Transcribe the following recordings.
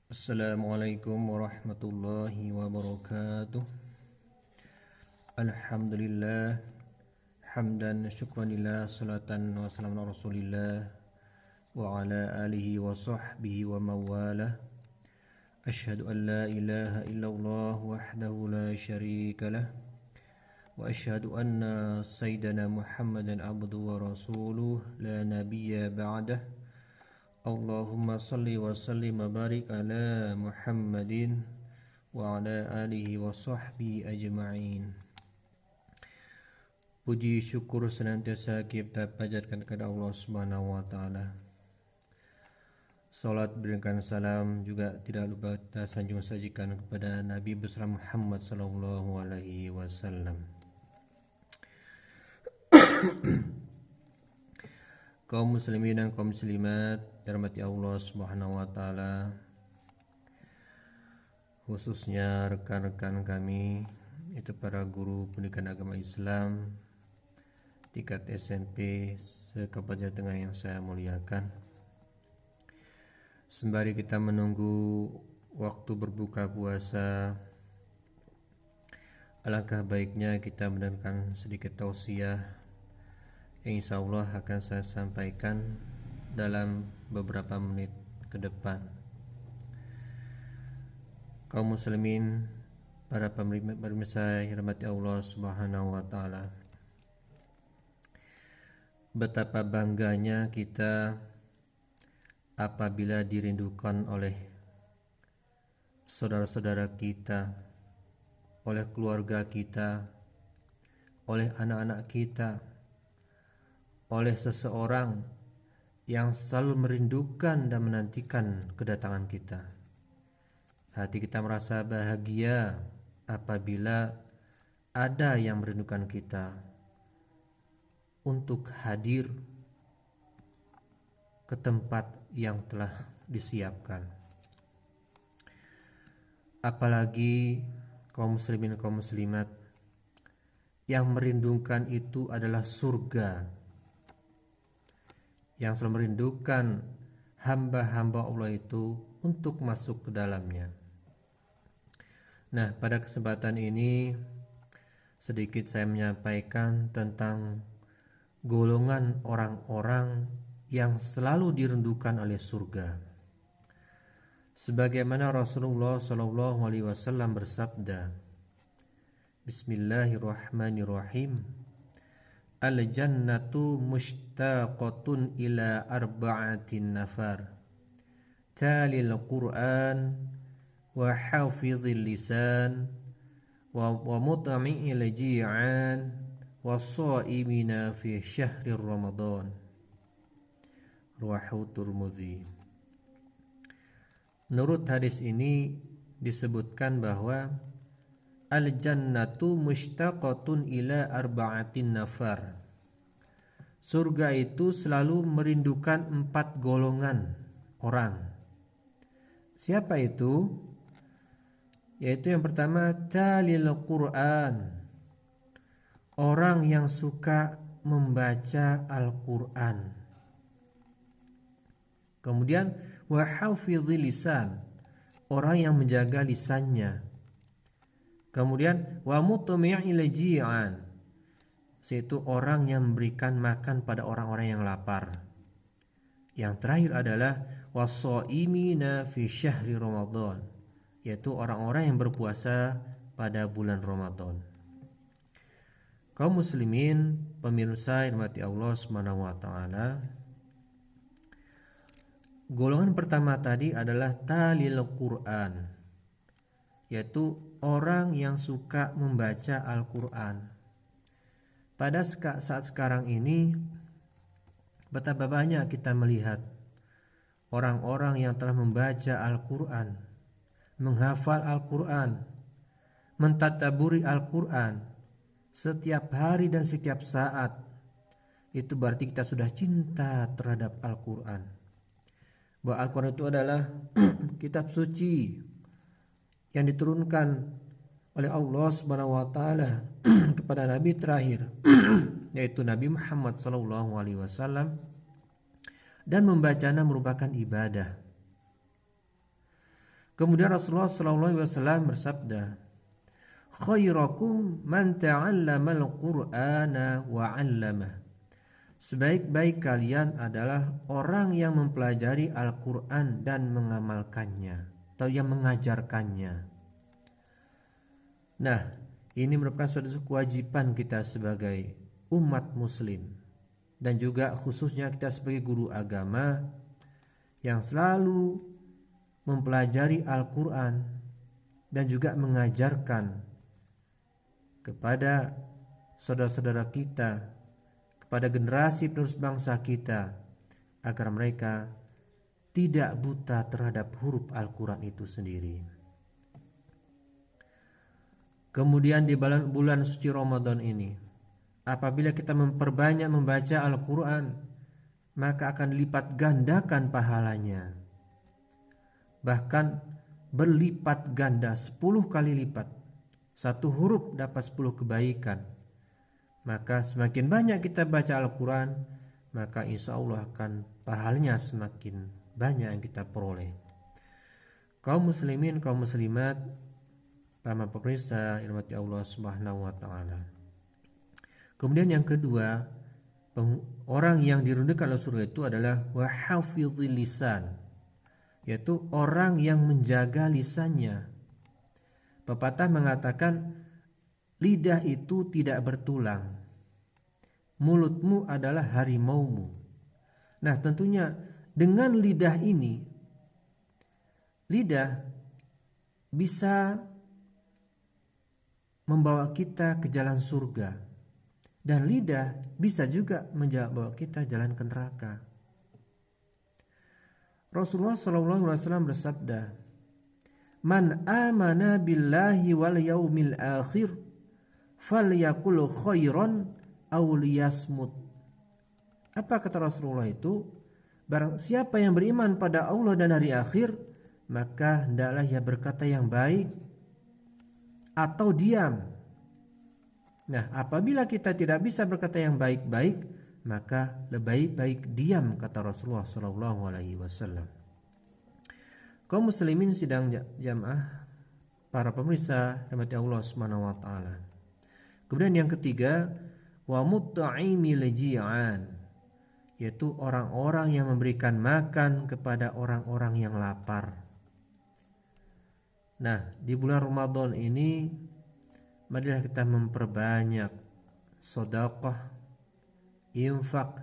Assalamualaikum warahmatullahi wabarakatuh. Alhamdulillah, hamdan syukranillah, salatan wa salam ala rasulillah wa ala alihi wa sahbihi wa mawalah. Ashhadu an la ilaha illallah wahdahu la syarika lah, wa ashhadu anna sayyidana Muhammadan abduhu wa rasuluh la nabiyya ba'dah. Allahumma salli wa sallim wa barik ala Muhammadin wa ala alihi wa sahbihi ajma'in. Puji syukur senantiasa kita panjatkan kepada Allah Subhanahu wa taala. Salat berikan salam juga tidak lupa kita sanjung sajikan kepada Nabi besar Muhammad sallallahu alaihi wasallam. Kaum muslimin dan kaum muslimat dirahmati Allah Subhanahu wa taala, khususnya rekan-rekan kami itu para guru pendidikan agama Islam tingkat SMP se-Kabupaten Jawa Tengah yang saya muliakan. Sembari kita menunggu waktu berbuka puasa, alangkah baiknya kita mendengarkan sedikit tausiah yang insya Allah akan saya sampaikan dalam beberapa menit ke depan. Kaum muslimin, para pemirsa yang dirahmati Allah Subhanahu wa taala, betapa bangganya kita apabila dirindukan oleh saudara-saudara kita, oleh keluarga kita, oleh anak-anak kita, oleh seseorang yang selalu merindukan dan menantikan kedatangan kita. Hati kita merasa bahagia apabila ada yang merindukan kita untuk hadir ke tempat yang telah disiapkan. Apalagi kaum muslimin kaum muslimat yang merindukan itu adalah surga, yang selalu merindukan hamba-hamba Allah itu untuk masuk ke dalamnya. Nah, pada kesempatan ini sedikit saya menyampaikan tentang golongan orang-orang yang selalu dirindukan oleh surga. Sebagaimana Rasulullah SAW bersabda, Bismillahirrahmanirrahim. Al-jannatu mushtaqatun ila arba'atin nafar, talil Qur'an wa hafizil lisan wa mutami'il ji'an wa sha'imina fi syahri Ramadan. Rawahu Tirmidzi. Menurut hadis ini disebutkan bahwa al-jannatu mushtaqatun ila arba'atin nafar. Surga itu selalu merindukan 4 golongan orang. Siapa itu? Yaitu yang pertama, talil Qur'an. Orang yang suka membaca Al-Qur'an. Kemudian wa hafizil lisan. Orang yang menjaga lisannya. Kemudian wa mutami'il ji'an, yaitu orang yang memberikan makan pada orang-orang yang lapar. Yang terakhir adalah was-sha'imina fi syahri Ramadan, yaitu orang-orang yang berpuasa pada bulan Ramadan. Kaum muslimin, pemirsa yang dirahmati Allah Subhanahu wa taala, golongan pertama tadi adalah talil Qur'an, yaitu orang yang suka membaca Al-Quran. Pada saat sekarang ini, betapa banyak kita melihat orang-orang yang telah membaca Al-Quran, menghafal Al-Quran, mentadaburi Al-Quran setiap hari dan setiap saat. Itu berarti kita sudah cinta terhadap Al-Quran. Bahwa Al-Quran itu adalah kitab suci yang diturunkan oleh Allah Subhanahu wa taala kepada nabi terakhir yaitu Nabi Muhammad sallallahu alaihi wasallam, dan membacanya merupakan ibadah. Kemudian Rasulullah SAW bersabda, "Khairakum man ta'allamal Qur'ana wa 'allamah." Sebaik-baik kalian adalah orang yang mempelajari Al-Quran dan mengamalkannya atau yang mengajarkannya. Nah, ini merupakan suatu kewajiban kita sebagai umat muslim dan juga khususnya kita sebagai guru agama yang selalu mempelajari Al-Quran dan juga mengajarkan kepada saudara-saudara kita, kepada generasi penerus bangsa kita, agar mereka tidak buta terhadap huruf Al-Quran itu sendiri. Kemudian di bulan suci Ramadan ini, apabila kita memperbanyak membaca Al-Quran, maka akan dilipat gandakan pahalanya. Bahkan berlipat ganda 10 kali lipat. Satu huruf dapat 10 kebaikan. Maka semakin banyak kita baca Al-Quran, maka insya Allah akan pahalanya semakin banyak yang kita peroleh. Kaum muslimin, kaum muslimat, para pemirsa dirahmati Allah Subhanahu wa taala. Kemudian yang kedua, orang yang dirundukkan oleh surga itu adalah wahafizil lisan, yaitu orang yang menjaga lisannya. Pepatah mengatakan lidah itu tidak bertulang, mulutmu adalah harimaumu. Nah, tentunya dengan lidah ini, lidah bisa membawa kita ke jalan surga, dan lidah bisa juga membawa kita jalan ke neraka. Rasulullah SAW bersabda, "Man amana billahi wal yaumil akhir falyakul khairan aw liyasmut." Apa kata Rasulullah itu? Barang siapa yang beriman pada Allah dan hari akhir, maka hendaklah ia berkata yang baik atau diam. Nah, apabila kita tidak bisa berkata yang baik-baik, maka lebih baik diam, kata Rasulullah SAW. Kaum muslimin sidang jamaah, para pemirsa rahmati Allah Subhanahu wa taala. Kemudian yang ketiga, wa mut'imil ji'an, yaitu orang-orang yang memberikan makan kepada orang-orang yang lapar. Nah, di bulan Ramadan ini marilah kita memperbanyak sedekah, infak,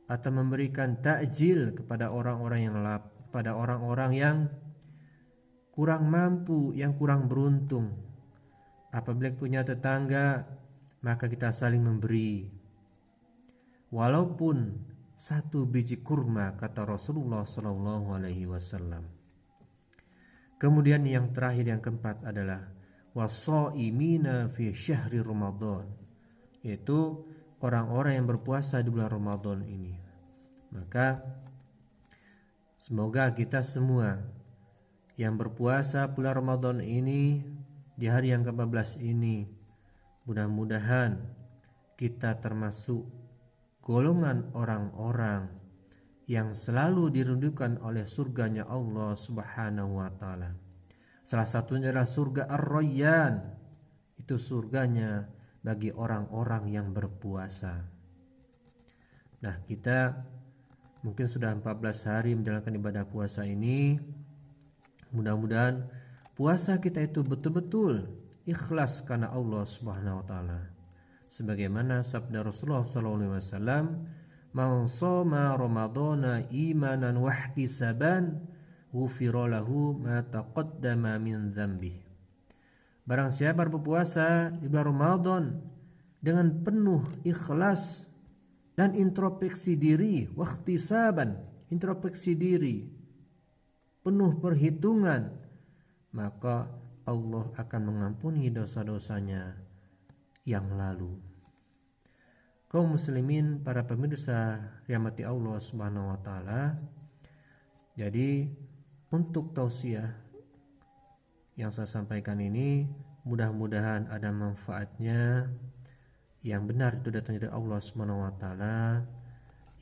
atau memberikan takjil kepada orang-orang yang lapar, pada orang-orang yang kurang mampu, yang kurang beruntung. Apabila punya tetangga, maka kita saling memberi, walaupun 1 biji kurma, kata Rasulullah SAW. Kemudian yang terakhir, yang keempat adalah washaimina fi syahri Ramadan, yaitu orang-orang yang berpuasa di bulan Ramadan ini. Maka semoga kita semua yang berpuasa bulan Ramadan ini di hari yang ke-14 ini, mudah-mudahan kita termasuk golongan orang-orang yang selalu dirindukan oleh surganya Allah Subhanahu wa taala. Salah satunya adalah surga Ar-Rayyan. Itu surganya bagi orang-orang yang berpuasa. Nah, kita mungkin sudah 14 hari menjalankan ibadah puasa ini. Mudah-mudahan puasa kita itu betul-betul ikhlas karena Allah Subhanahu wa taala. Sebagaimana sabda Rasulullah SAW, "Man shoma Ramadhana imanan wa ihtisaban, ghufira lahu ma taqaddama min dzambih." Barang siapa berpuasa di bulan Ramadan dengan penuh ikhlas dan introspeksi diri, wahtisaban, introspeksi diri, penuh perhitungan, maka Allah akan mengampuni dosa-dosanya yang lalu. Kaum muslimin, para pemirsa rahmati Allah Subhanahu wa taala. Jadi untuk tausiah yang saya sampaikan ini, mudah-mudahan ada manfaatnya. Yang benar itu datang dari Allah Subhanahu wa taala,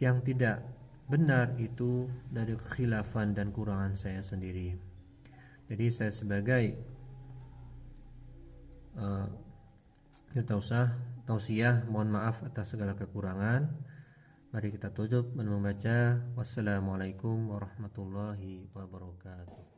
yang tidak benar itu dari kekhilafan dan kurangan saya sendiri. Jadi saya sebagai tausiah mohon maaf atas segala kekurangan. Mari kita tutup dan membaca wassalamualaikum warahmatullahi wabarakatuh.